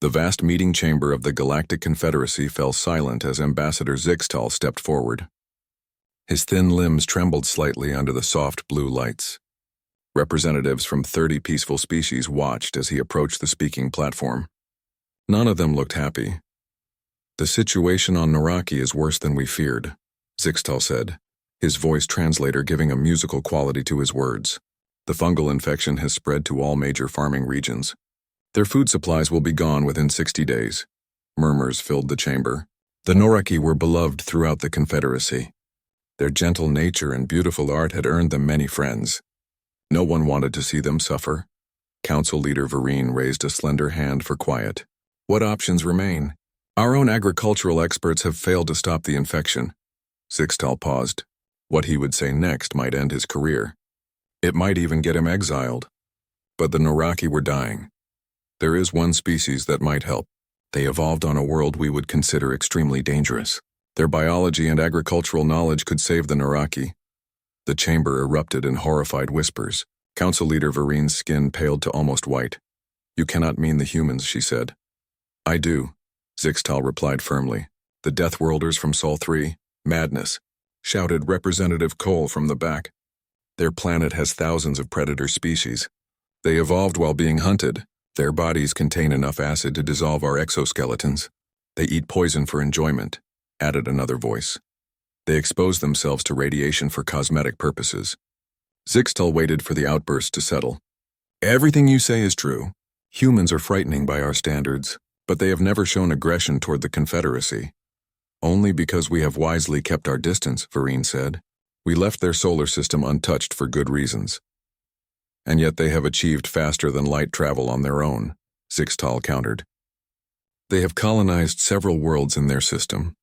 The vast meeting chamber of the Galactic Confederacy fell silent as Ambassador Zixtal stepped forward. His thin limbs trembled slightly under the soft blue lights. Representatives from 30 peaceful species watched as he approached the speaking platform. None of them looked happy. "The situation on Naraki is worse than we feared," Zixtal said, his voice translator giving a musical quality to his words. "The fungal infection has spread to all major farming regions. Their food supplies will be gone within 60 days. Murmurs filled the chamber. The Noraki were beloved throughout the Confederacy. Their gentle nature and beautiful art had earned them many friends. No one wanted to see them suffer. Council leader Vereen raised a slender hand for quiet. "What options remain? Our own agricultural experts have failed to stop the infection." Zixtal paused. What he would say next might end his career. It might even get him exiled. But the Noraki were dying. There is one species that might help. They evolved on a world we would consider extremely dangerous. Their biology and agricultural knowledge could save the Noraki. The chamber erupted in horrified whispers. Council leader Vereen's skin paled to almost white. "You cannot mean the humans," she said. "I do," Zixtal replied firmly. "The Deathworlders from Sol 3, madness," shouted Representative Cole from the back. "Their planet has thousands of predator species. They evolved while being hunted. Their bodies contain enough acid to dissolve our exoskeletons. They eat poison for enjoyment," added another voice. "They expose themselves to radiation for cosmetic purposes." Zixtal waited for the outburst to settle. "Everything you say is true. Humans are frightening by our standards, but they have never shown aggression toward the Confederacy. Only because we have wisely kept our distance," Vereen said. "We left their solar system untouched for good reasons." "And yet they have achieved faster-than-light travel on their own," Zixtal countered. "They have colonized several worlds in their system.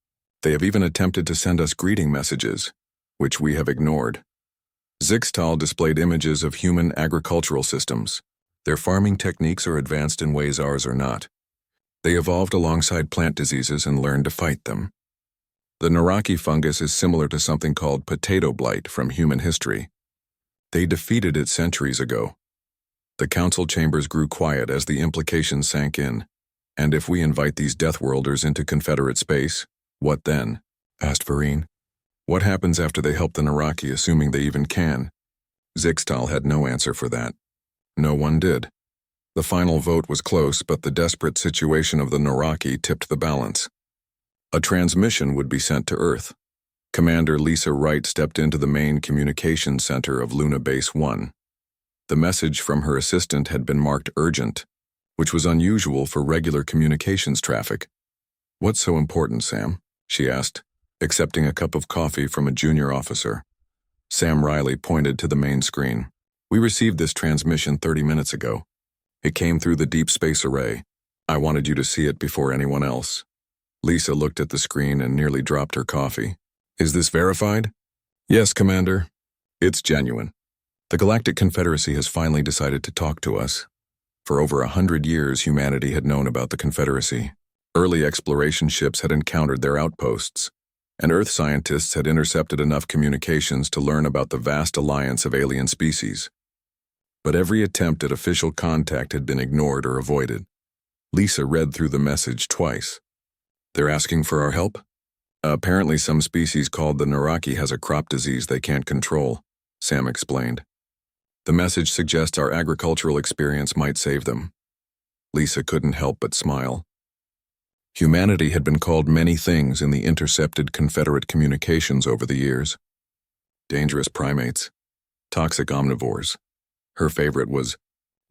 They have even attempted to send us greeting messages, which we have ignored." Zixtal displayed images of human agricultural systems. Their farming techniques are advanced in ways ours are not. They evolved alongside plant diseases and learned to fight them. The Naraki fungus is similar to something called potato blight from human history. They defeated it centuries ago. The council chambers grew quiet as the implications sank in. "And if we invite these Deathworlders into Confederate space, what then?" asked Vereen. "What happens after they help the Naraki, assuming they even can?" Zixtal had no answer for that. No one did. The final vote was close, but the desperate situation of the Naraki tipped the balance. A transmission would be sent to Earth. Commander Lisa Wright stepped into the main communications center of Luna Base 1. The message from her assistant had been marked urgent, which was unusual for regular communications traffic. "What's so important, Sam?" she asked, accepting a cup of coffee from a junior officer. Sam Riley pointed to the main screen. "We received this transmission 30 minutes ago. It came through the deep space array. I wanted you to see it before anyone else." Lisa looked at the screen and nearly dropped her coffee. "Is this verified?" "Yes, Commander. It's genuine. The Galactic Confederacy has finally decided to talk to us. For over 100 years, humanity had known about the Confederacy. Early exploration ships had encountered their outposts, and Earth scientists had intercepted enough communications to learn about the vast alliance of alien species. But every attempt at official contact had been ignored or avoided. Lisa read through the message twice. "They're asking for our help? Apparently some species called the Naraki has a crop disease they can't control," Sam explained. "The message suggests our agricultural experience might save them." Lisa couldn't help but smile. Humanity had been called many things in the intercepted Confederate communications over the years. Dangerous primates, toxic omnivores. Her favorite was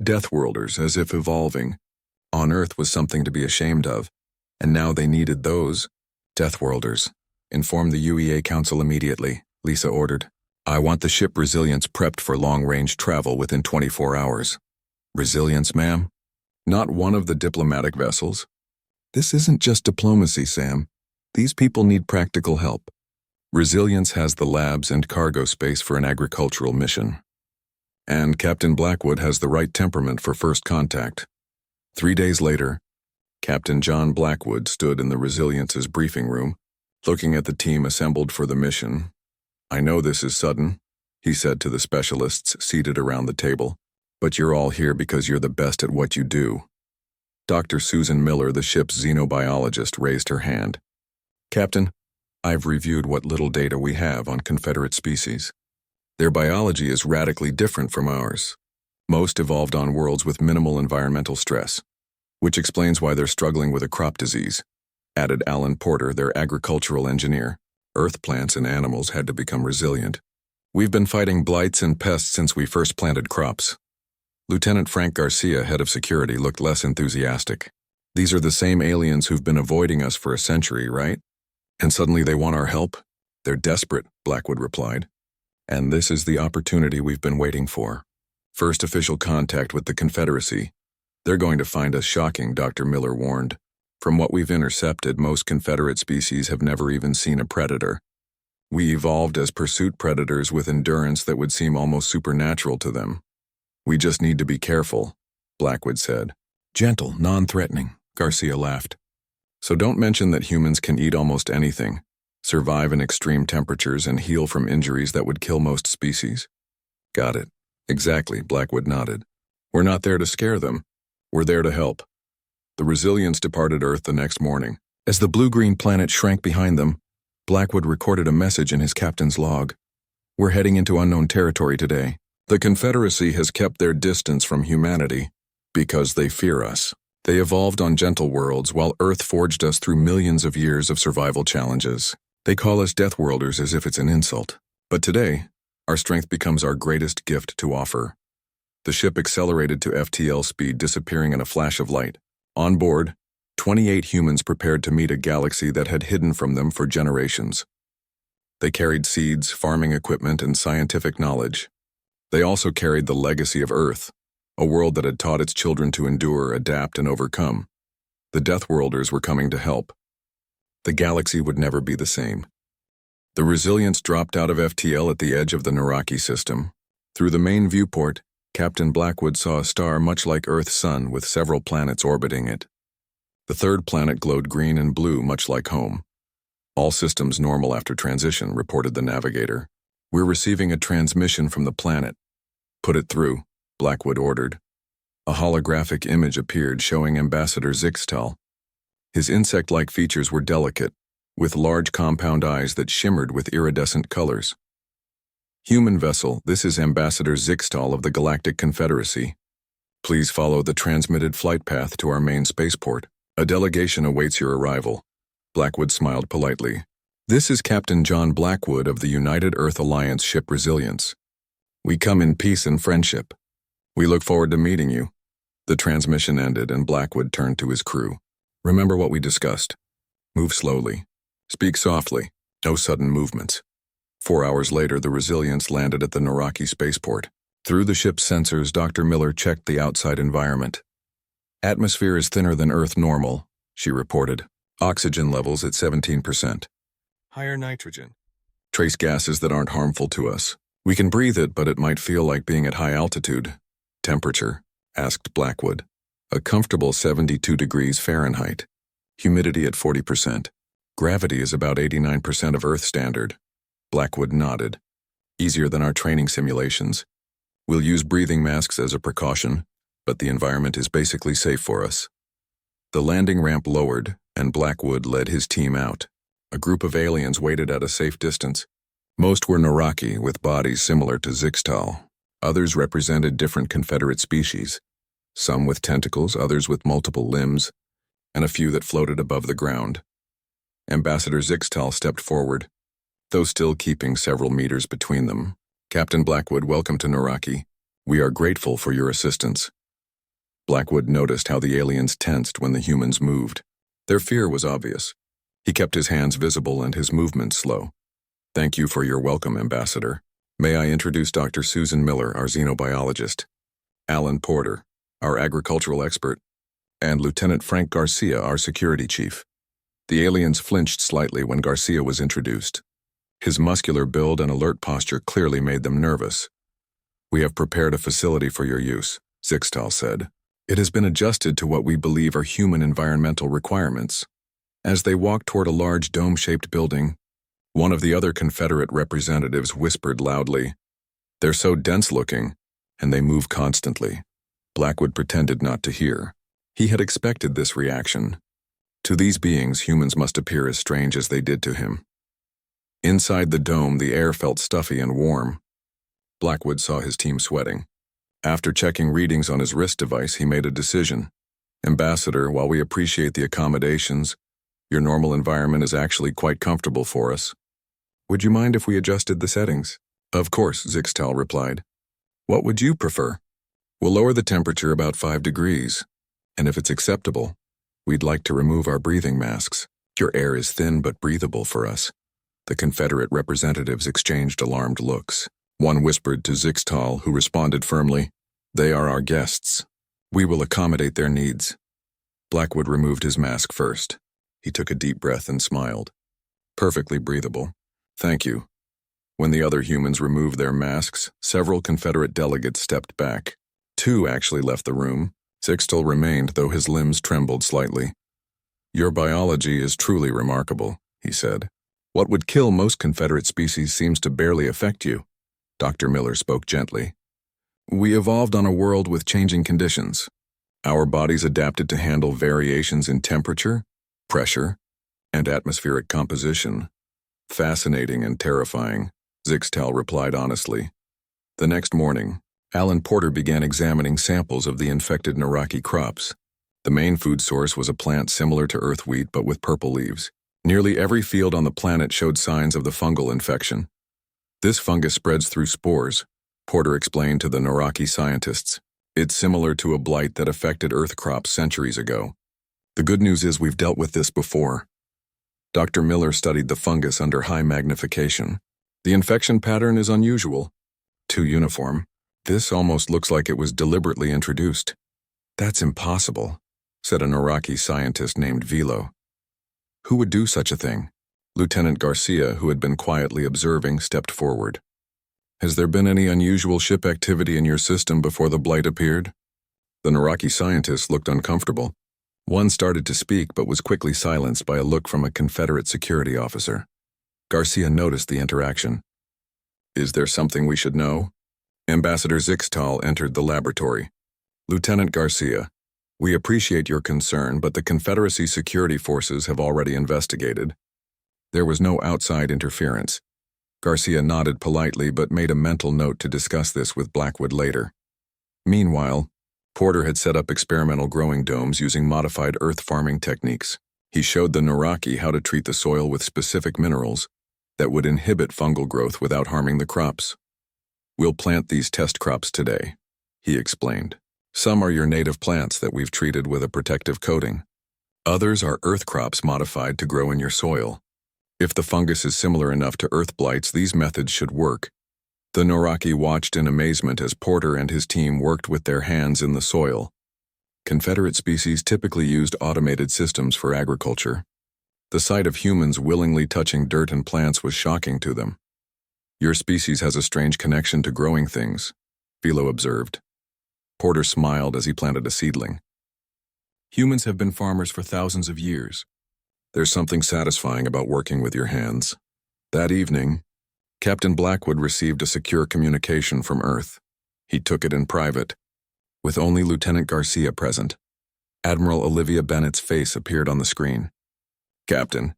Deathworlders, as if evolving. On Earth was something to be ashamed of, and now they needed those Deathworlders. "Inform the UEA Council immediately," Lisa ordered. "I want the ship Resilience prepped for long-range travel within 24 hours. "Resilience, ma'am? Not one of the diplomatic vessels?" "This isn't just diplomacy, Sam. These people need practical help. Resilience has the labs and cargo space for an agricultural mission. And Captain Blackwood has the right temperament for first contact." 3 days later, Captain John Blackwood stood in the Resilience's briefing room, looking at the team assembled for the mission. "I know this is sudden," he said to the specialists seated around the table, "but you're all here because you're the best at what you do." Dr. Susan Miller, the ship's xenobiologist, raised her hand. Captain, I've reviewed what little data we have on Confederate species. Their biology is radically different from ours. Most evolved on worlds with minimal environmental stress, which explains why they're struggling with a crop disease, added Alan Porter, their agricultural engineer. Earth plants and animals had to become resilient. We've been fighting blights and pests since we first planted crops. Lieutenant Frank Garcia, head of security, looked less enthusiastic. These are the same aliens who've been avoiding us for a century, right? And suddenly they want our help? They're desperate, Blackwood replied. And this is the opportunity we've been waiting for. First official contact with the Confederacy. They're going to find us shocking, Dr. Miller warned. From what we've intercepted, most Confederate species have never even seen a predator. We evolved as pursuit predators with endurance that would seem almost supernatural to them. We just need to be careful, Blackwood said. Gentle, non-threatening, Garcia laughed. So don't mention that humans can eat almost anything, survive in extreme temperatures, and heal from injuries that would kill most species. Got it. Exactly, Blackwood nodded. We're not there to scare them. We're there to help. The Resilience departed Earth the next morning. As the blue-green planet shrank behind them, Blackwood recorded a message in his captain's log. We're heading into unknown territory today. The Confederacy has kept their distance from humanity because they fear us. They evolved on gentle worlds while Earth forged us through millions of years of survival challenges. They call us Deathworlders as if it's an insult. But today, our strength becomes our greatest gift to offer. The ship accelerated to FTL speed, disappearing in a flash of light. On board, 28 humans prepared to meet a galaxy that had hidden from them for generations. They carried seeds, farming equipment, and scientific knowledge. They also carried the legacy of Earth, a world that had taught its children to endure, adapt, and overcome. The Deathworlders were coming to help. The galaxy would never be the same. The Resilience dropped out of FTL at the edge of the Naraki system. Through the main viewport, Captain Blackwood saw a star much like Earth's sun with several planets orbiting it. The third planet glowed green and blue, much like home. All systems normal after transition, reported the navigator. We're receiving a transmission from the planet. Put it through, Blackwood ordered. A holographic image appeared showing Ambassador Zixtal. His insect-like features were delicate, with large compound eyes that shimmered with iridescent colors. Human vessel, this is Ambassador Zixtal of the Galactic Confederacy. Please follow the transmitted flight path to our main spaceport. A delegation awaits your arrival. Blackwood smiled politely. This is Captain John Blackwood of the United Earth Alliance ship Resilience. We come in peace and friendship. We look forward to meeting you. The transmission ended and Blackwood turned to his crew. Remember what we discussed. Move slowly. Speak softly. No sudden movements. 4 hours later, the Resilience landed at the Naraki spaceport. Through the ship's sensors, Dr. Miller checked the outside environment. Atmosphere is thinner than Earth normal, she reported. Oxygen levels at 17%. Higher nitrogen. Trace gases that aren't harmful to us. We can breathe it, but it might feel like being at high altitude. Temperature, asked Blackwood. A comfortable 72 degrees Fahrenheit. Humidity at 40%. Gravity is about 89% of Earth standard. Blackwood nodded. Easier than our training simulations. We'll use breathing masks as a precaution, but the environment is basically safe for us. The landing ramp lowered, and Blackwood led his team out. A group of aliens waited at a safe distance. Most were Naraki, with bodies similar to Zixtal. Others represented different Confederate species. Some with tentacles, others with multiple limbs, and a few that floated above the ground. Ambassador Zixtal stepped forward, though still keeping several meters between them. Captain Blackwood, welcome to Naraki. We are grateful for your assistance. Blackwood noticed how the aliens tensed when the humans moved. Their fear was obvious. He kept his hands visible and his movements slow. Thank you for your welcome, Ambassador. May I introduce Dr. Susan Miller, our xenobiologist, Alan Porter, our agricultural expert, and Lieutenant Frank Garcia, our security chief. The aliens flinched slightly when Garcia was introduced. His muscular build and alert posture clearly made them nervous. We have prepared a facility for your use, Zixtal said. It has been adjusted to what we believe are human environmental requirements. As they walked toward a large dome-shaped building, one of the other Confederate representatives whispered loudly, "They're so dense-looking, and they move constantly." Blackwood pretended not to hear. He had expected this reaction. To these beings, humans must appear as strange as they did to him. Inside the dome, the air felt stuffy and warm. Blackwood saw his team sweating. After checking readings on his wrist device, he made a decision. Ambassador, while we appreciate the accommodations, your normal environment is actually quite comfortable for us. Would you mind if we adjusted the settings? Of course, Zixtal replied. What would you prefer? We'll lower the temperature about 5 degrees, and if it's acceptable, we'd like to remove our breathing masks. Your air is thin but breathable for us. The Confederate representatives exchanged alarmed looks. One whispered to Zixtal, who responded firmly, They are our guests. We will accommodate their needs. Blackwood removed his mask first. He took a deep breath and smiled. Perfectly breathable. Thank you. When the other humans removed their masks, several Confederate delegates stepped back. 2 actually left the room. Zixtal remained, though his limbs trembled slightly. Your biology is truly remarkable, he said. What would kill most Confederate species seems to barely affect you. Dr. Miller spoke gently. We evolved on a world with changing conditions. Our bodies adapted to handle variations in temperature, pressure, and atmospheric composition. Fascinating and terrifying, Zixtal replied honestly. The next morning, Alan Porter began examining samples of the infected Naraki crops. The main food source was a plant similar to earth wheat but with purple leaves. Nearly every field on the planet showed signs of the fungal infection. This fungus spreads through spores, Porter explained to the Naraki scientists. It's similar to a blight that affected earth crops centuries ago. The good news is we've dealt with this before. Dr. Miller studied the fungus under high magnification. The infection pattern is unusual. Too uniform. This almost looks like it was deliberately introduced. That's impossible, said a Naraki scientist named Vilo. Who would do such a thing? Lieutenant Garcia, who had been quietly observing, stepped forward. Has there been any unusual ship activity in your system before the blight appeared? The Naraki scientist looked uncomfortable. One started to speak but was quickly silenced by a look from a Confederate security officer. Garcia noticed the interaction. Is there something we should know? Ambassador Zixtal entered the laboratory. Lieutenant Garcia, we appreciate your concern, but the Confederacy security forces have already investigated. There was no outside interference. Garcia nodded politely but made a mental note to discuss this with Blackwood later. Meanwhile, Porter had set up experimental growing domes using modified earth farming techniques. He showed the Naraki how to treat the soil with specific minerals that would inhibit fungal growth without harming the crops. We'll plant these test crops today, he explained. Some are your native plants that we've treated with a protective coating. Others are earth crops modified to grow in your soil. If the fungus is similar enough to earth blights, these methods should work. The Naraki watched in amazement as Porter and his team worked with their hands in the soil. Confederate species typically used automated systems for agriculture. The sight of humans willingly touching dirt and plants was shocking to them. Your species has a strange connection to growing things, Philo observed. Porter smiled as he planted a seedling. Humans have been farmers for thousands of years. There's something satisfying about working with your hands. That evening, Captain Blackwood received a secure communication from Earth. He took it in private, with only Lieutenant Garcia present. Admiral Olivia Bennett's face appeared on the screen. Captain,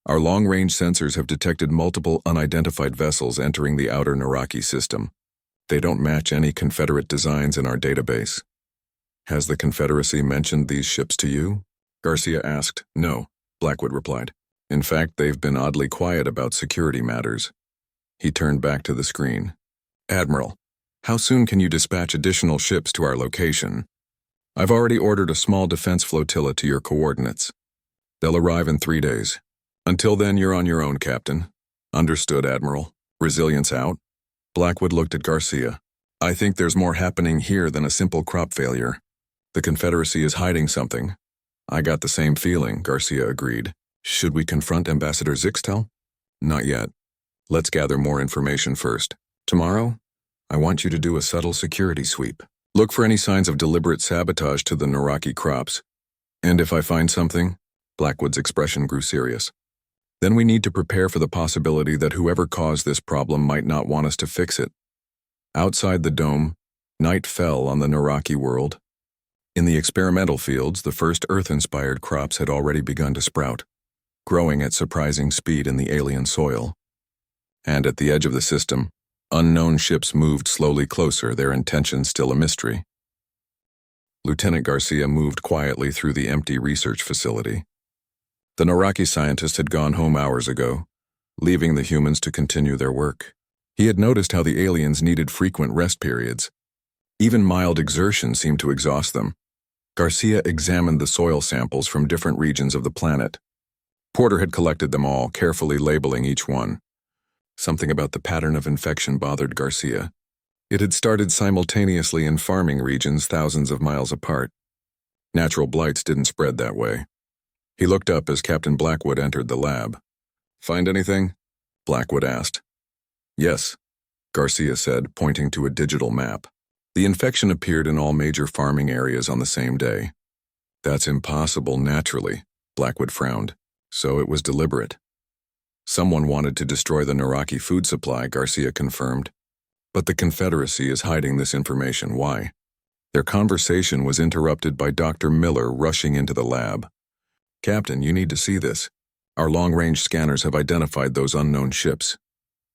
our long-range sensors have detected multiple unidentified vessels entering the outer Naraki system. They don't match any Confederate designs in our database. Has the Confederacy mentioned these ships to you? Garcia asked. No, Blackwood replied. In fact, they've been oddly quiet about security matters. He turned back to the screen. Admiral, how soon can you dispatch additional ships to our location? I've already ordered a small defense flotilla to your coordinates. They'll arrive in 3 days. Until then, you're on your own, Captain. Understood, Admiral. Resilience out. Blackwood looked at Garcia. I think there's more happening here than a simple crop failure. The Confederacy is hiding something. I got the same feeling, Garcia agreed. Should we confront Ambassador Zixtal? Not yet. Let's gather more information first. Tomorrow, I want you to do a subtle security sweep. Look for any signs of deliberate sabotage to the Naraki crops. And if I find something, Blackwood's expression grew serious. Then we need to prepare for the possibility that whoever caused this problem might not want us to fix it. Outside the dome, night fell on the Naraki world. In the experimental fields, the first Earth-inspired crops had already begun to sprout, growing at surprising speed in the alien soil. And at the edge of the system, unknown ships moved slowly closer, their intentions still a mystery. Lieutenant Garcia moved quietly through the empty research facility. The Naraki scientist had gone home hours ago, leaving the humans to continue their work. He had noticed how the aliens needed frequent rest periods. Even mild exertion seemed to exhaust them. Garcia examined the soil samples from different regions of the planet. Porter had collected them all, carefully labeling each one. Something about the pattern of infection bothered Garcia. It had started simultaneously in farming regions thousands of miles apart. Natural blights didn't spread that way. He looked up as Captain Blackwood entered the lab. "Find anything?" Blackwood asked. "Yes," Garcia said, pointing to a digital map. The infection appeared in all major farming areas on the same day. "That's impossible naturally," Blackwood frowned. "So it was deliberate." "Someone wanted to destroy the Naraki food supply," Garcia confirmed. "But the Confederacy is hiding this information. Why?" Their conversation was interrupted by Dr. Miller rushing into the lab. "Captain, you need to see this. Our long-range scanners have identified those unknown ships."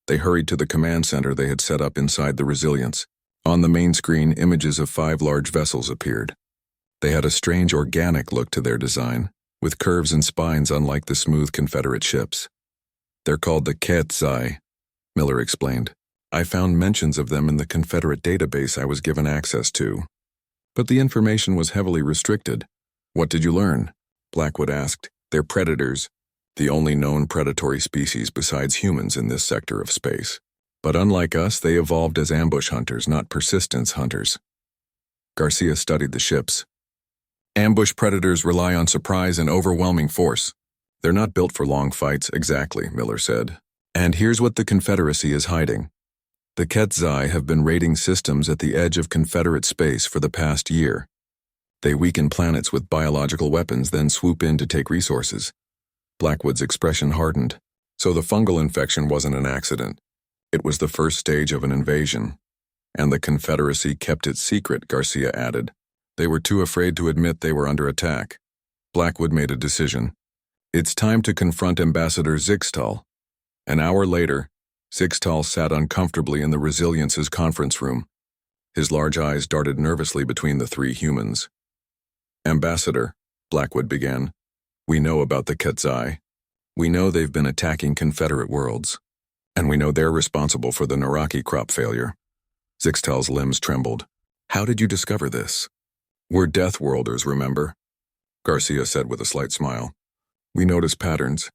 They hurried to the command center they had set up inside the Resilience. On the main screen, images of 5 large vessels appeared. They had a strange organic look to their design, with curves and spines unlike the smooth Confederate ships. "They're called the HFY," Miller explained. "I found mentions of them in the Confederate database I was given access to. But the information was heavily restricted." "What did you learn?" Blackwood asked. "They're predators, the only known predatory species besides humans in this sector of space. But unlike us, they evolved as ambush hunters, not persistence hunters." Garcia studied the ships. "Ambush predators rely on surprise and overwhelming force. They're not built for long fights." "Exactly," Miller said. "And here's what the Confederacy is hiding. The HFY have been raiding systems at the edge of Confederate space for the past year. They weaken planets with biological weapons, then swoop in to take resources." Blackwood's expression hardened. "So the fungal infection wasn't an accident. It was the first stage of an invasion. And the Confederacy kept it secret," Garcia added. "They were too afraid to admit they were under attack." Blackwood made a decision. "It's time to confront Ambassador Zixtal." An hour later, Zixtal sat uncomfortably in the Resilience's conference room. His large eyes darted nervously between the 3 humans. "Ambassador," Blackwood began, "we know about the HFY. We know they've been attacking Confederate worlds. And we know they're responsible for the Naraki crop failure." Zixtal's limbs trembled. "How did you discover this?" "We're Deathworlders, remember?" Garcia said with a slight smile. "We notice patterns.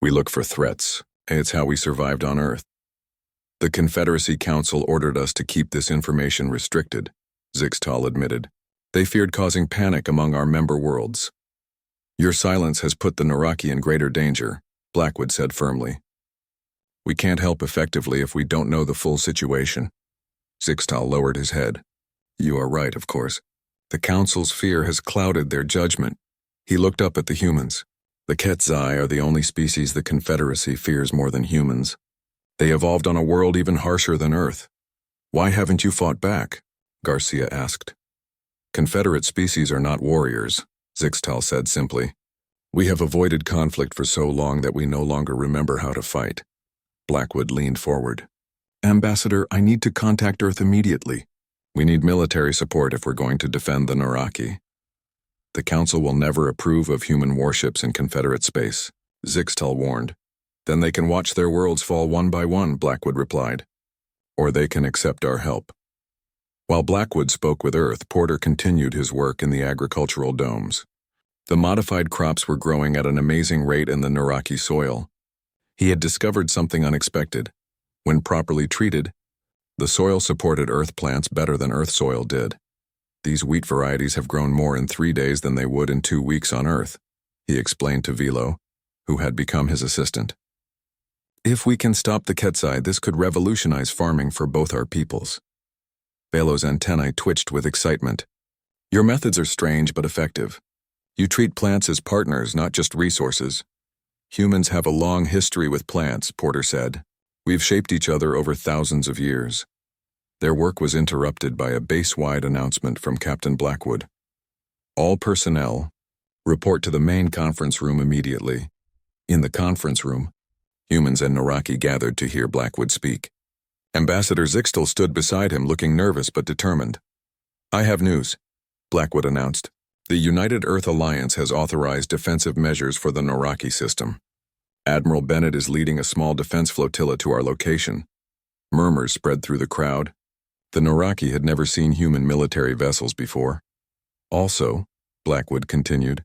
We look for threats. It's how we survived on Earth. The Confederacy Council ordered us to keep this information restricted," Zixtal admitted. "They feared causing panic among our member worlds." "Your silence has put the Naraki in greater danger," Blackwood said firmly. "We can't help effectively if we don't know the full situation." Zixtal lowered his head. "You are right, of course. The Council's fear has clouded their judgment." He looked up at the humans. "The HFY are the only species the Confederacy fears more than humans. They evolved on a world even harsher than Earth. Why haven't you fought back?" Garcia asked. "Confederate species are not warriors," Zixtal said simply. "We have avoided conflict for so long that we no longer remember how to fight." Blackwood leaned forward. "Ambassador, I need to contact Earth immediately. We need military support if we're going to defend the Naraki. The Council will never approve of human warships in Confederate space," Zixtal warned. "Then they can watch their worlds fall one by one," Blackwood replied. "Or they can accept our help." While Blackwood spoke with Earth, Porter continued his work in the agricultural domes. The modified crops were growing at an amazing rate in the Naraki soil. He had discovered something unexpected. When properly treated, the soil supported Earth plants better than Earth soil did. "These wheat varieties have grown more in 3 days than they would in 2 weeks on Earth," he explained to Velo, who had become his assistant. "If we can stop the HFY, this could revolutionize farming for both our peoples." Velo's antennae twitched with excitement. "Your methods are strange but effective. You treat plants as partners, not just resources." "Humans have a long history with plants," Porter said. "We've shaped each other over thousands of years." Their work was interrupted by a base-wide announcement from Captain Blackwood. All personnel, report to the main conference room immediately. In the conference room, humans and Naraki gathered to hear Blackwood speak. Ambassador Zixtal stood beside him, looking nervous but determined. "I have news," Blackwood announced. "The United Earth Alliance has authorized defensive measures for the Naraki system. Admiral Bennett is leading a small defense flotilla to our location." Murmurs spread through the crowd. The Naraki had never seen human military vessels before. "Also," Blackwood continued,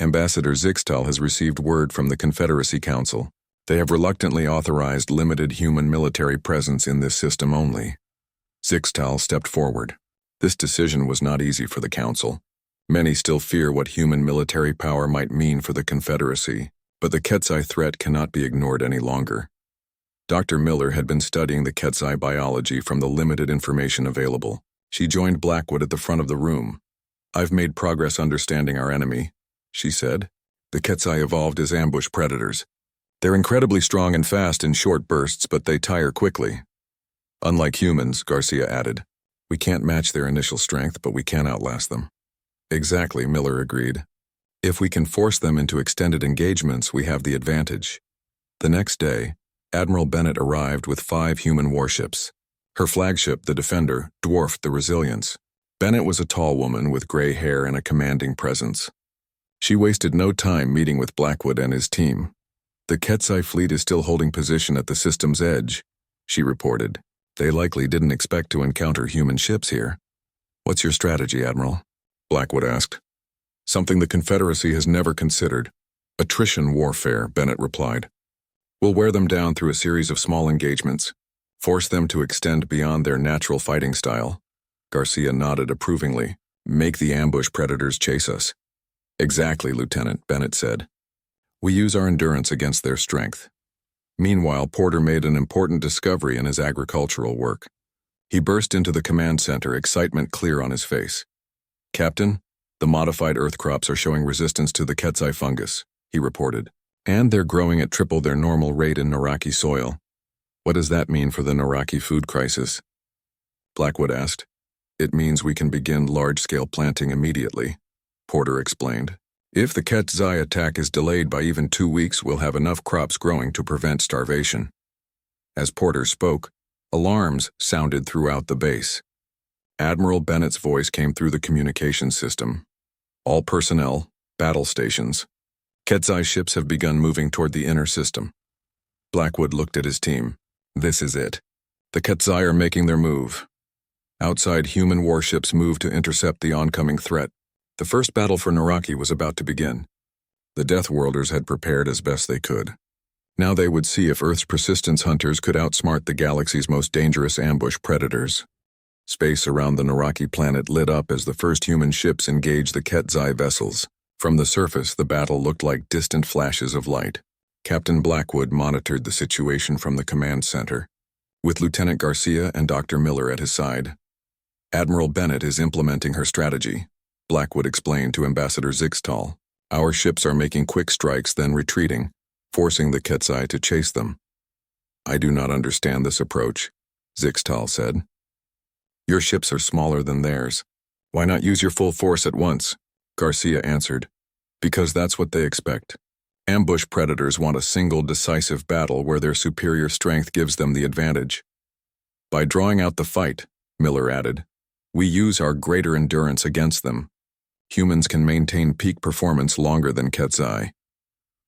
"Ambassador Zixtal has received word from the Confederacy Council. They have reluctantly authorized limited human military presence in this system only." Zixtal stepped forward. This decision was not easy for the Council. Many still fear what human military power might mean for the Confederacy, but the Quetzai threat cannot be ignored any longer. Dr. Miller had been studying the Quetzai biology from the limited information available. She joined Blackwood at the front of the room. "I've made progress understanding our enemy," she said. "The Quetzai evolved as ambush predators. They're incredibly strong and fast in short bursts, but they tire quickly. Unlike humans," Garcia added. "We can't match their initial strength, but we can outlast them." "Exactly," Miller agreed. "If we can force them into extended engagements, we have the advantage." The next day, Admiral Bennett arrived with 5 human warships. Her flagship, the Defender, dwarfed the Resilience. Bennett was a tall woman with gray hair and a commanding presence. She wasted no time meeting with Blackwood and his team. "The Quetzai fleet is still holding position at the system's edge," she reported. "They likely didn't expect to encounter human ships here." "What's your strategy, Admiral?" Blackwood asked. "Something the Confederacy has never considered. Attrition warfare," Bennett replied. "We'll wear them down through a series of small engagements, force them to extend beyond their natural fighting style." Garcia nodded approvingly. "Make the ambush predators chase us." "Exactly, Lieutenant," Bennett said. "We use our endurance against their strength." Meanwhile, Porter made an important discovery in his agricultural work. He burst into the command center, excitement clear on his face. "Captain, the modified earth crops are showing resistance to the Quetzai fungus," he reported. "And they're growing at triple their normal rate in Naraki soil. What does that mean for the Naraki food crisis?" Blackwood asked. "It means we can begin large-scale planting immediately," Porter explained. "If the Quetzai attack is delayed by even 2 weeks, we'll have enough crops growing to prevent starvation." As Porter spoke, alarms sounded throughout the base. Admiral Bennett's voice came through the communication system. "All personnel, battle stations. Quetzai ships have begun moving toward the inner system." Blackwood looked at his team. "This is it. The Quetzai are making their move." Outside, human warships moved to intercept the oncoming threat. The first battle for Naraki was about to begin. The Deathworlders had prepared as best they could. Now they would see if Earth's persistence hunters could outsmart the galaxy's most dangerous ambush predators. Space around the Naraki planet lit up as the first human ships engaged the Quetzai vessels. From the surface, the battle looked like distant flashes of light. Captain Blackwood monitored the situation from the command center, with Lieutenant Garcia and Dr. Miller at his side. "Admiral Bennett is implementing her strategy," Blackwood explained to Ambassador Zixtal. "Our ships are making quick strikes, then retreating, forcing the Quetzai to chase them." "I do not understand this approach," Zixtal said. "Your ships are smaller than theirs. Why not use your full force at once?" Garcia answered. "Because that's what they expect. Ambush predators want a single decisive battle where their superior strength gives them the advantage." "By drawing out the fight," Miller added, "we use our greater endurance against them. Humans can maintain peak performance longer than Quetzai."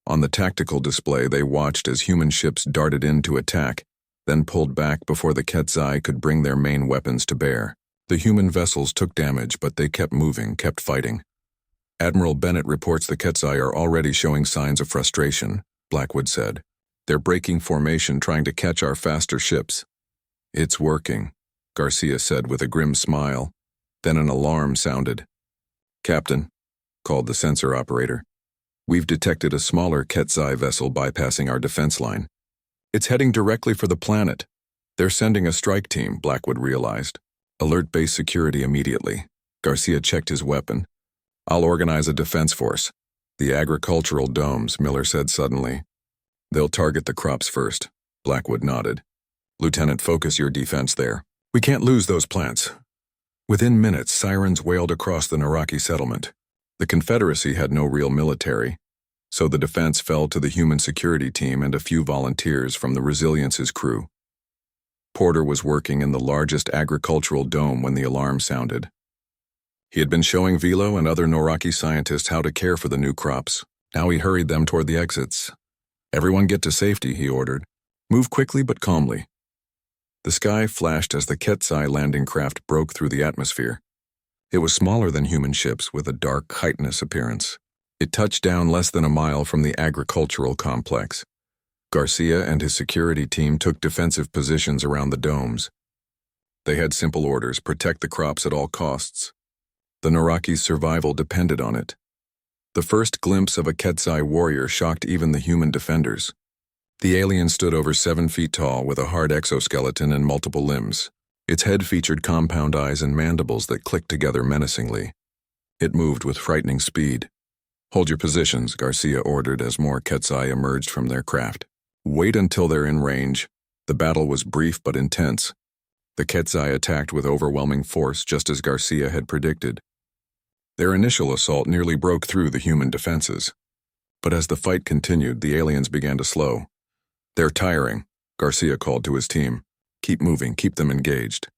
On the tactical display, they watched as human ships darted in to attack, then pulled back before the Quetzai could bring their main weapons to bear. The human vessels took damage, but they kept moving, kept fighting. "Admiral Bennett reports the Quetzai are already showing signs of frustration," Blackwood said. "They're breaking formation, trying to catch our faster ships." "It's working," Garcia said with a grim smile. Then an alarm sounded. "Captain," called the sensor operator, "we've detected a smaller Quetzai vessel bypassing our defense line. It's heading directly for the planet. They're sending a strike team," Blackwood realized. "Alert base security immediately." Garcia checked his weapon. "I'll organize a defense force." "The agricultural domes," Miller said suddenly. "They'll target the crops first." Blackwood nodded. "Lieutenant, focus your defense there. We can't lose those plants." Within minutes, sirens wailed across the Naraki settlement. The Confederacy had no real military, so the defense fell to the human security team and a few volunteers from the Resilience's crew. Porter was working in the largest agricultural dome when the alarm sounded. He had been showing Velo and other Noraki scientists how to care for the new crops. Now he hurried them toward the exits. "Everyone get to safety," he ordered. "Move quickly but calmly." The sky flashed as the Quetzai landing craft broke through the atmosphere. It was smaller than human ships with a dark, chitinous appearance. It touched down less than a mile from the agricultural complex. Garcia and his security team took defensive positions around the domes. They had simple orders: protect the crops at all costs. The Noraki's survival depended on it. The first glimpse of a Quetzai warrior shocked even the human defenders. The alien stood over 7 feet tall with a hard exoskeleton and multiple limbs. Its head featured compound eyes and mandibles that clicked together menacingly. It moved with frightening speed. "Hold your positions," Garcia ordered as more Quetzai emerged from their craft. "Wait until they're in range." The battle was brief but intense. The Quetzai attacked with overwhelming force, just as Garcia had predicted. Their initial assault nearly broke through the human defenses. But as the fight continued, the aliens began to slow. "They're tiring," Garcia called to his team. "Keep moving, keep them engaged."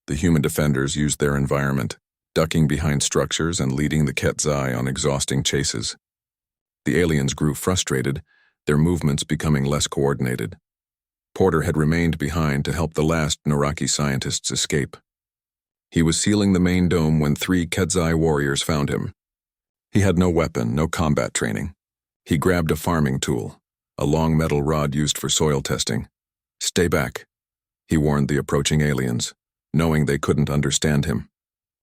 The human defenders used their environment, ducking behind structures and leading the Quetzai on exhausting chases. The aliens grew frustrated, their movements becoming less coordinated. Porter had remained behind to help the last Noraki scientists escape. He was sealing the main dome when 3 Quetzai warriors found him. He had no weapon, no combat training. He grabbed a farming tool, a long metal rod used for soil testing. "Stay back," he warned the approaching aliens, knowing they couldn't understand him.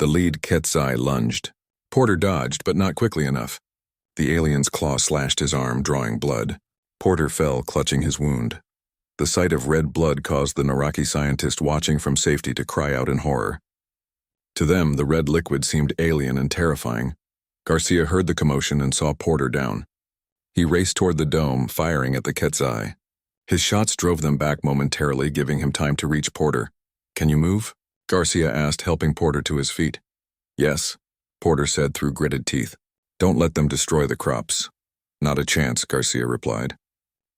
The lead Quetzai lunged. Porter dodged, but not quickly enough. The alien's claw slashed his arm, drawing blood. Porter fell, clutching his wound. The sight of red blood caused the Noraki scientist watching from safety to cry out in horror. To them, the red liquid seemed alien and terrifying. Garcia heard the commotion and saw Porter down. He raced toward the dome, firing at the Quetzai. His shots drove them back momentarily, giving him time to reach Porter. "Can you move?" Garcia asked, helping Porter to his feet. "Yes," Porter said through gritted teeth. "Don't let them destroy the crops." "Not a chance," Garcia replied.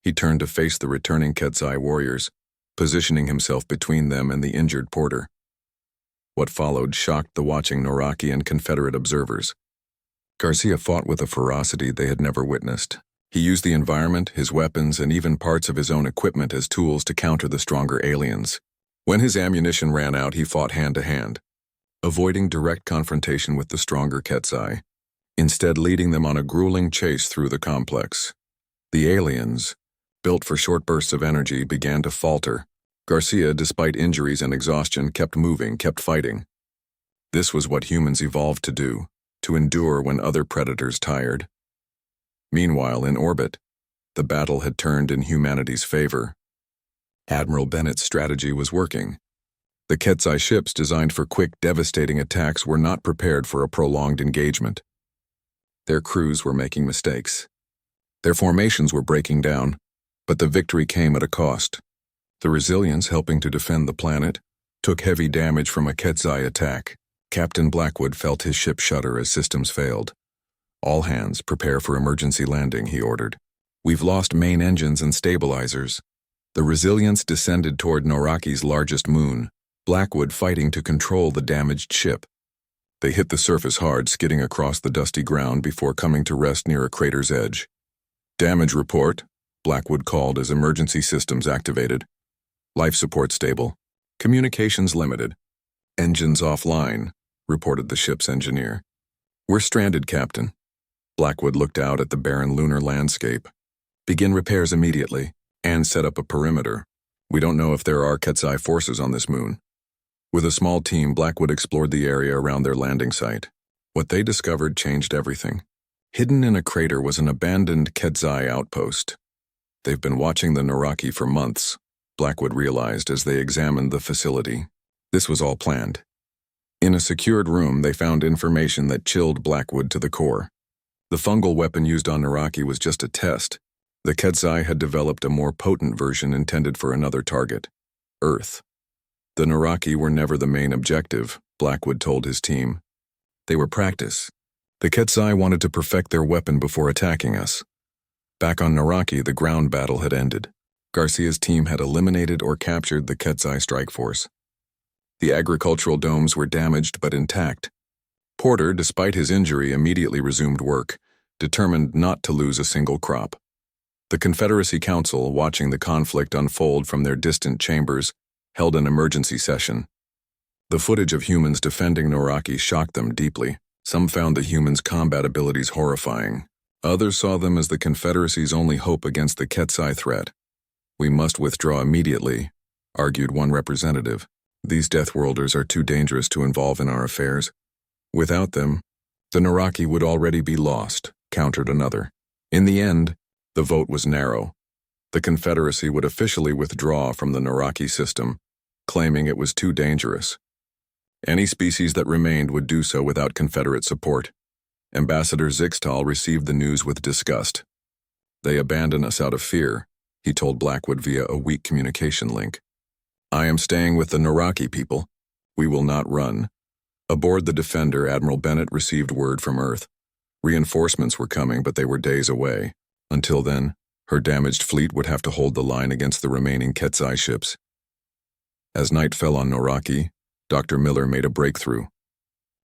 He turned to face the returning Quetzai warriors, positioning himself between them and the injured Porter. What followed shocked the watching Noraki and Confederate observers. Garcia fought with a ferocity they had never witnessed. He used the environment, his weapons, and even parts of his own equipment as tools to counter the stronger aliens. When his ammunition ran out, he fought hand-to-hand, avoiding direct confrontation with the stronger Quetzai, instead leading them on a grueling chase through the complex. The aliens, built for short bursts of energy, began to falter. Garcia, despite injuries and exhaustion, kept moving, kept fighting. This was what humans evolved to do, to endure when other predators tired. Meanwhile, in orbit, the battle had turned in humanity's favor. Admiral Bennett's strategy was working. The Quetzai ships designed for quick, devastating attacks were not prepared for a prolonged engagement. Their crews were making mistakes. Their formations were breaking down, but the victory came at a cost. The Resilience, helping to defend the planet, took heavy damage from a Quetzai attack. Captain Blackwood felt his ship shudder as systems failed. "All hands, prepare for emergency landing," he ordered. "We've lost main engines and stabilizers." The Resilience descended toward Noraki's largest moon, Blackwood fighting to control the damaged ship. They hit the surface hard, skidding across the dusty ground before coming to rest near a crater's edge. "Damage report," Blackwood called as emergency systems activated. "Life support stable. Communications limited. Engines offline," reported the ship's engineer. "We're stranded, Captain." Blackwood looked out at the barren lunar landscape. "Begin repairs immediately, and set up a perimeter. We don't know if there are Quetzai forces on this moon." With a small team, Blackwood explored the area around their landing site. What they discovered changed everything. Hidden in a crater was an abandoned Quetzai outpost. "They've been watching the Noraki for months," Blackwood realized as they examined the facility. This was all planned. In a secured room, they found information that chilled Blackwood to the core. The fungal weapon used on Noraki was just a test. The Quetzai had developed a more potent version intended for another target: Earth. The Noraki were never the main objective, Blackwood told his team. They were practice. The Quetzai wanted to perfect their weapon before attacking us. Back on Naraki, the ground battle had ended. Garcia's team had eliminated or captured the Quetzai strike force. The agricultural domes were damaged but intact. Porter, despite his injury, immediately resumed work, determined not to lose a single crop. The Confederacy Council, watching the conflict unfold from their distant chambers, held an emergency session. The footage of humans defending Naraki shocked them deeply. Some found the humans' combat abilities horrifying. Others saw them as the Confederacy's only hope against the Quetzai threat. "We must withdraw immediately," argued one representative. "These Deathworlders are too dangerous to involve in our affairs. Without them, the Naraki would already be lost," countered another. In the end, the vote was narrow. The Confederacy would officially withdraw from the Naraki system, claiming it was too dangerous. Any species that remained would do so without Confederate support. Ambassador Zixtal received the news with disgust. "They abandon us out of fear," he told Blackwood via a weak communication link. "I am staying with the Naraki people. We will not run." Aboard the Defender, Admiral Bennett received word from Earth. Reinforcements were coming, but they were days away. Until then, her damaged fleet would have to hold the line against the remaining Quetzai ships. As night fell on Naraki, Dr. Miller made a breakthrough.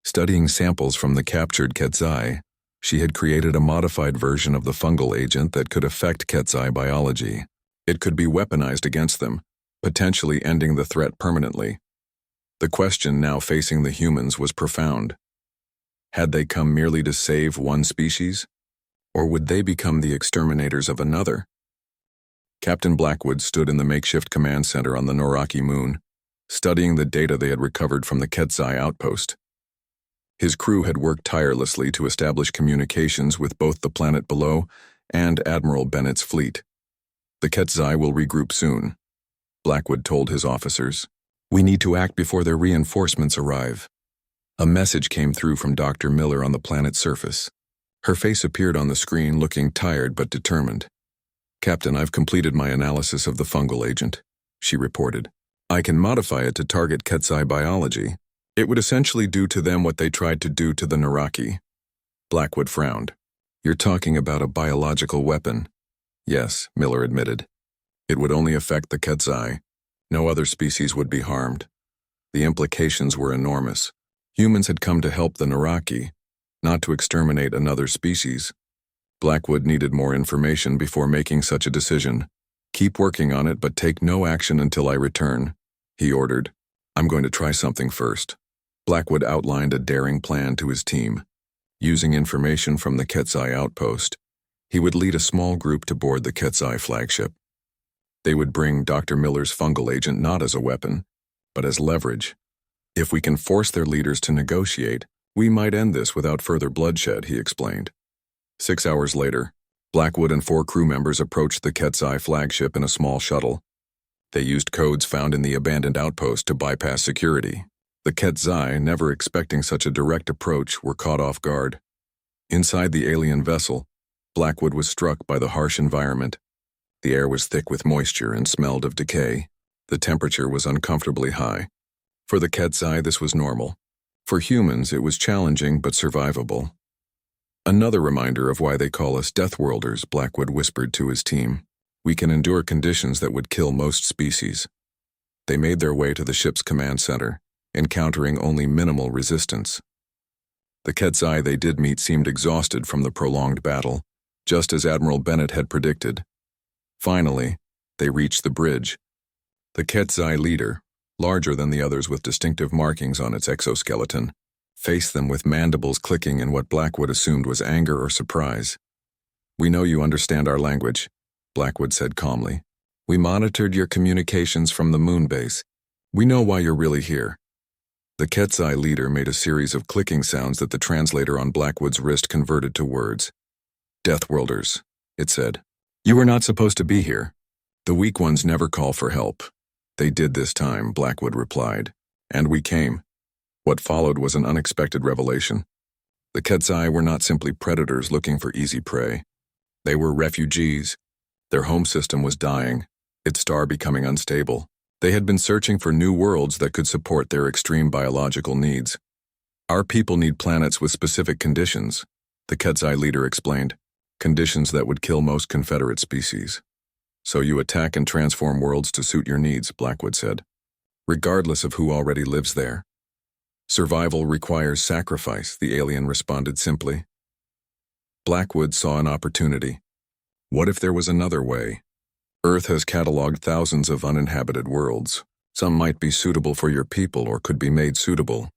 Studying samples from the captured Quetzai, she had created a modified version of the fungal agent that could affect Quetzai biology. It could be weaponized against them, potentially ending the threat permanently. The question now facing the humans was profound. Had they come merely to save one species? Or would they become the exterminators of another? Captain Blackwood stood in the makeshift command center on the Naraki moon, studying the data they had recovered from the Quetzai outpost. His crew had worked tirelessly to establish communications with both the planet below and Admiral Bennett's fleet. "The Quetzai will regroup soon," Blackwood told his officers. "We need to act before their reinforcements arrive." A message came through from Dr. Miller on the planet's surface. Her face appeared on the screen, looking tired but determined. "Captain, I've completed my analysis of the fungal agent," she reported. "I can modify it to target Quetzai biology. It would essentially do to them what they tried to do to the Naraki." Blackwood frowned. "You're talking about a biological weapon." "Yes," Miller admitted. "It would only affect the Quetzai. No other species would be harmed." The implications were enormous. Humans had come to help the Naraki, not to exterminate another species. Blackwood needed more information before making such a decision. "Keep working on it, but take no action until I return," he ordered. "I'm going to try something first." Blackwood outlined a daring plan to his team. Using information from the Quetzai outpost, he would lead a small group to board the Quetzai flagship. They would bring Dr. Miller's fungal agent not as a weapon, but as leverage. "If we can force their leaders to negotiate, we might end this without further bloodshed," he explained. 6 hours later, Blackwood and 4 crew members approached the Quetzai flagship in a small shuttle. They used codes found in the abandoned outpost to bypass security. The Quetzai, never expecting such a direct approach, were caught off guard. Inside the alien vessel, Blackwood was struck by the harsh environment. The air was thick with moisture and smelled of decay. The temperature was uncomfortably high. For the Quetzai, this was normal. For humans, it was challenging but survivable. "Another reminder of why they call us Deathworlders," Blackwood whispered to his team. "We can endure conditions that would kill most species." They made their way to the ship's command center, encountering only minimal resistance. The Quetzai they did meet seemed exhausted from the prolonged battle, just as Admiral Bennett had predicted. Finally, they reached the bridge. The Quetzai leader, larger than the others with distinctive markings on its exoskeleton, faced them with mandibles clicking in what Blackwood assumed was anger or surprise. "We know you understand our language," Blackwood said calmly. "We monitored your communications from the moon base. We know why you're really here." The Quetzai leader made a series of clicking sounds that the translator on Blackwood's wrist converted to words. "Deathworlders," it said. "You were not supposed to be here. The weak ones never call for help." "They did this time," Blackwood replied. "And we came." What followed was an unexpected revelation. The Quetzai were not simply predators looking for easy prey. They were refugees. Their home system was dying, its star becoming unstable. They had been searching for new worlds that could support their extreme biological needs. Our people need planets with specific conditions, the Quetzal leader explained. Conditions that would kill most Confederate species. So you attack and transform worlds to suit your needs, Blackwood said. Regardless of who already lives there. Survival requires sacrifice, the alien responded simply. Blackwood saw an opportunity. What if there was another way? Earth has cataloged thousands of uninhabited worlds. Some might be suitable for your people or could be made suitable.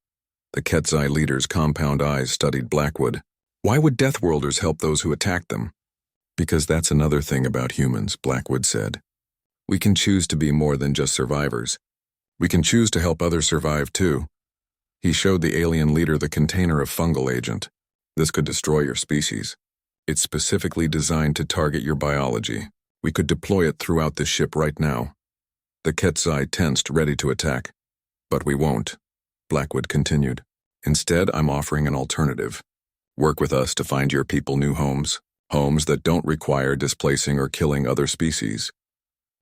The Quetzal leader's compound eyes studied Blackwood. Why would Deathworlders help those who attacked them? Because that's another thing about humans, Blackwood said. We can choose to be more than just survivors. We can choose to help others survive too. He showed the alien leader the container of fungal agent. This could destroy your species. It's specifically designed to target your biology. We could deploy it throughout this ship right now. The Quetzal tensed, ready to attack. But we won't, Blackwood continued. Instead, I'm offering an alternative. Work with us to find your people new homes, homes that don't require displacing or killing other species.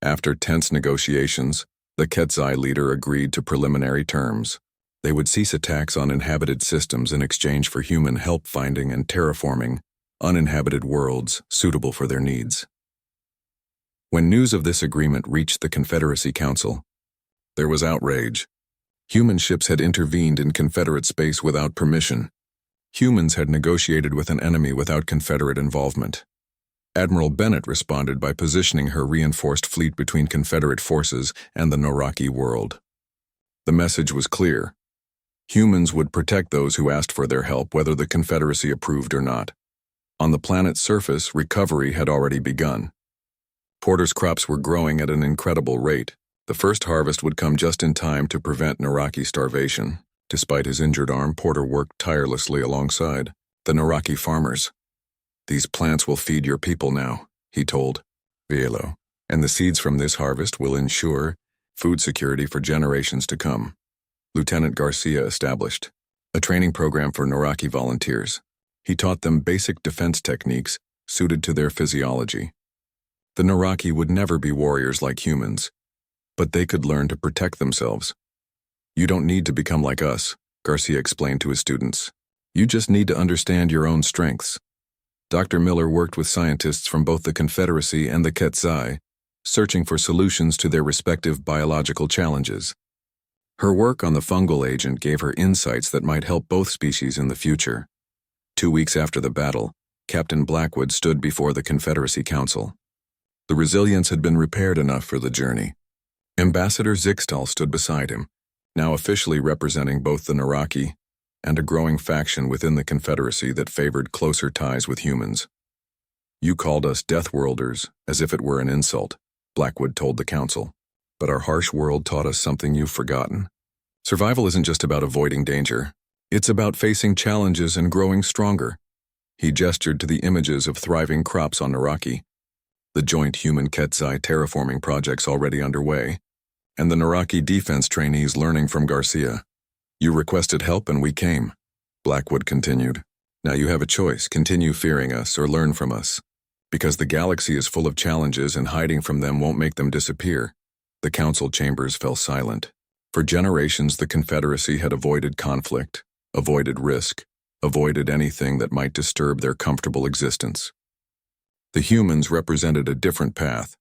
After tense negotiations, the Quetzal leader agreed to preliminary terms. They would cease attacks on inhabited systems in exchange for human help finding and terraforming uninhabited worlds suitable for their needs. When news of this agreement reached the Confederacy Council, there was outrage. Human ships had intervened in Confederate space without permission. Humans had negotiated with an enemy without Confederate involvement. Admiral Bennett responded by positioning her reinforced fleet between Confederate forces and the Noraki world. The message was clear. Humans would protect those who asked for their help, whether the Confederacy approved or not. On the planet's surface, recovery had already begun. Porter's crops were growing at an incredible rate. The first harvest would come just in time to prevent Noraki starvation. Despite his injured arm, Porter worked tirelessly alongside the Noraki farmers. These plants will feed your people now, he told Vielo, and the seeds from this harvest will ensure food security for generations to come. Lieutenant Garcia established a training program for Noraki volunteers. He taught them basic defense techniques suited to their physiology. The Noraki would never be warriors like humans, but they could learn to protect themselves. You don't need to become like us, Garcia explained to his students. You just need to understand your own strengths. Dr. Miller worked with scientists from both the Confederacy and the Quetzal, searching for solutions to their respective biological challenges. Her work on the fungal agent gave her insights that might help both species in the future. 2 weeks after the battle, Captain Blackwood stood before the Confederacy Council. The resilience had been repaired enough for the journey. Ambassador Zixtal stood beside him, now officially representing both the Noraki and a growing faction within the Confederacy that favored closer ties with humans. You called us Deathworlders, as if it were an insult, Blackwood told the council. But our harsh world taught us something you've forgotten. Survival isn't just about avoiding danger. It's about facing challenges and growing stronger. He gestured to the images of thriving crops on Noraki, the joint human-Quetzal terraforming projects already underway, and the Noraki defense trainees learning from Garcia. You requested help and we came, Blackwood continued. Now you have a choice, continue fearing us or learn from us. Because the galaxy is full of challenges and hiding from them won't make them disappear. The council chambers fell silent. For generations, the Confederacy had avoided conflict, avoided risk, avoided anything that might disturb their comfortable existence. The humans represented a different path.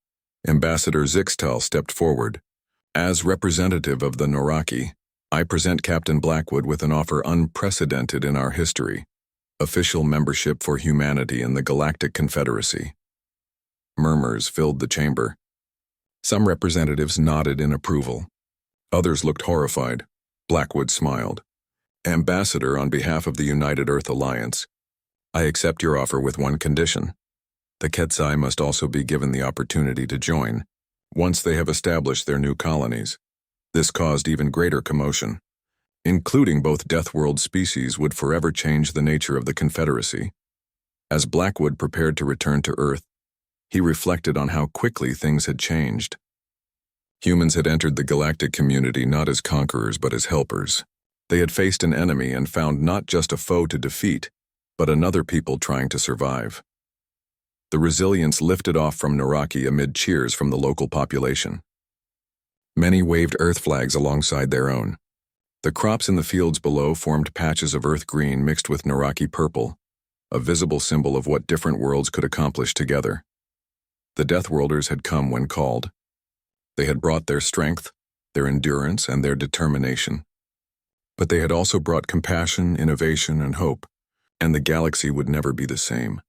Ambassador Zixtal stepped forward. As representative of the Noraki, I present Captain Blackwood with an offer unprecedented in our history. Official membership for humanity in the Galactic Confederacy. Murmurs filled the chamber. Some representatives nodded in approval. Others looked horrified. Blackwood smiled. Ambassador, on behalf of the United Earth Alliance, I accept your offer with one condition. The Quetzal must also be given the opportunity to join, once they have established their new colonies. This caused even greater commotion. Including both Deathworld species would forever change the nature of the Confederacy. As Blackwood prepared to return to Earth, he reflected on how quickly things had changed. Humans had entered the galactic community not as conquerors but as helpers. They had faced an enemy and found not just a foe to defeat, but another people trying to survive. The resilience lifted off from Noraki amid cheers from the local population. Many waved Earth flags alongside their own. The crops in the fields below formed patches of earth green mixed with Naraki purple, a visible symbol of what different worlds could accomplish together. The Deathworlders had come when called. They had brought their strength, their endurance, and their determination. But they had also brought compassion, innovation, and hope, and the galaxy would never be the same.